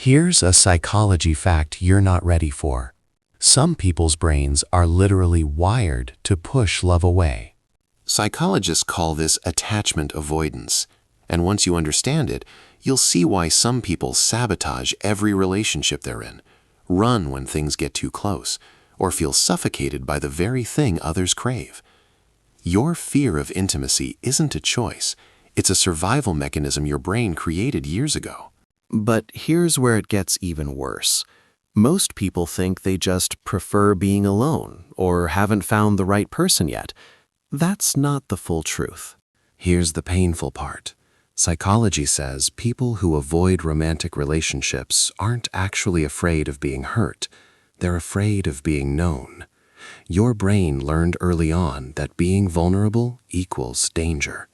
Here's a psychology fact you're not ready for. Some people's brains are literally wired to push love away. Psychologists call this attachment avoidance, and once you understand it, you'll see why some people sabotage every relationship they're in, run when things get too close, or feel suffocated by the very thing others crave. Your fear of intimacy isn't a choice. It's a survival mechanism your brain created years ago. But here's where it gets even worse. Most people think they just prefer being alone or haven't found the right person yet. That's not the full truth. Here's the painful part. Psychology says people who avoid romantic relationships aren't actually afraid of being hurt. They're afraid of being known. Your brain learned early on that being vulnerable equals danger.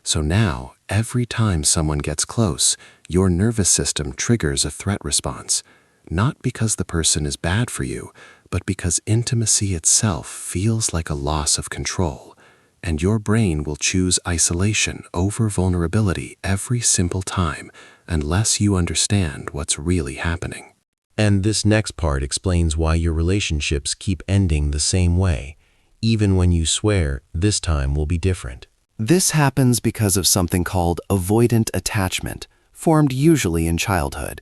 So now, every time someone gets close, your nervous system triggers a threat response, not because the person is bad for you, but because intimacy itself feels like a loss of control, and your brain will choose isolation over vulnerability every simple time unless you understand what's really happening. And this next part explains why your relationships keep ending the same way, even when you swear this time will be different. This happens because of something called avoidant attachment, formed usually in childhood.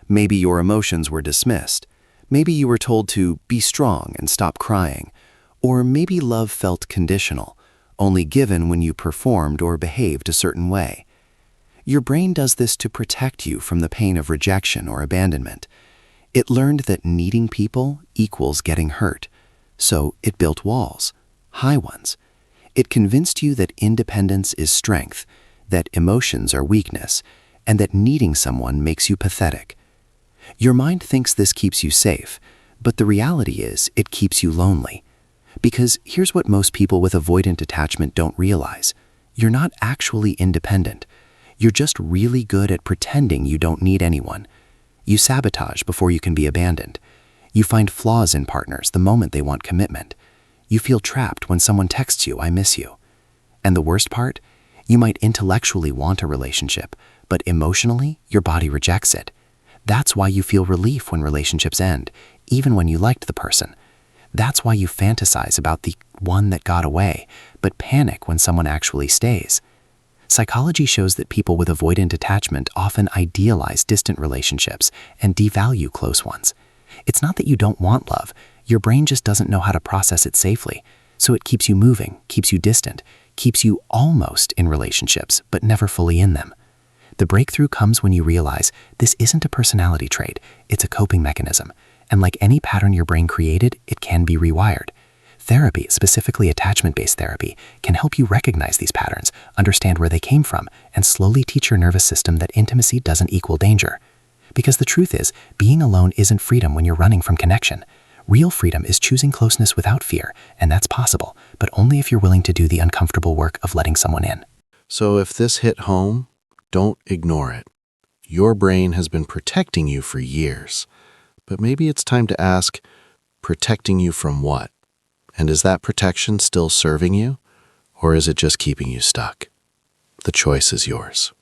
Maybe your emotions were dismissed. Maybe you were told to be strong and stop crying. Or maybe love felt conditional, only given when you performed or behaved a certain way. Your brain does this to protect you from the pain of rejection or abandonment. It learned that needing people equals getting hurt, so it built walls, high ones. It convinced you that independence is strength, that emotions are weakness, and that needing someone makes you pathetic. Your mind thinks this keeps you safe, but the reality is it keeps you lonely. Because here's what most people with avoidant attachment don't realize. You're not actually independent. You're just really good at pretending you don't need anyone. You sabotage before you can be abandoned. You find flaws in partners the moment they want commitment. You feel trapped when someone texts you, "I miss you." And the worst part? You might intellectually want a relationship, but emotionally, your body rejects it. That's why you feel relief when relationships end, even when you liked the person. That's why you fantasize about the one that got away, but panic when someone actually stays. Psychology shows that people with avoidant attachment often idealize distant relationships and devalue close ones. It's not that you don't want love. Your brain just doesn't know how to process it safely, so it keeps you moving, keeps you distant, keeps you almost in relationships, but never fully in them. The breakthrough comes when you realize this isn't a personality trait, it's a coping mechanism, and like any pattern your brain created, it can be rewired. Therapy, specifically attachment-based therapy, can help you recognize these patterns, understand where they came from, and slowly teach your nervous system that intimacy doesn't equal danger. Because the truth is, being alone isn't freedom when you're running from connection. Real freedom is choosing closeness without fear, and that's possible, but only if you're willing to do the uncomfortable work of letting someone in. So if this hit home, don't ignore it. Your brain has been protecting you for years, but maybe it's time to ask, protecting you from what? And is that protection still serving you, or is it just keeping you stuck? The choice is yours.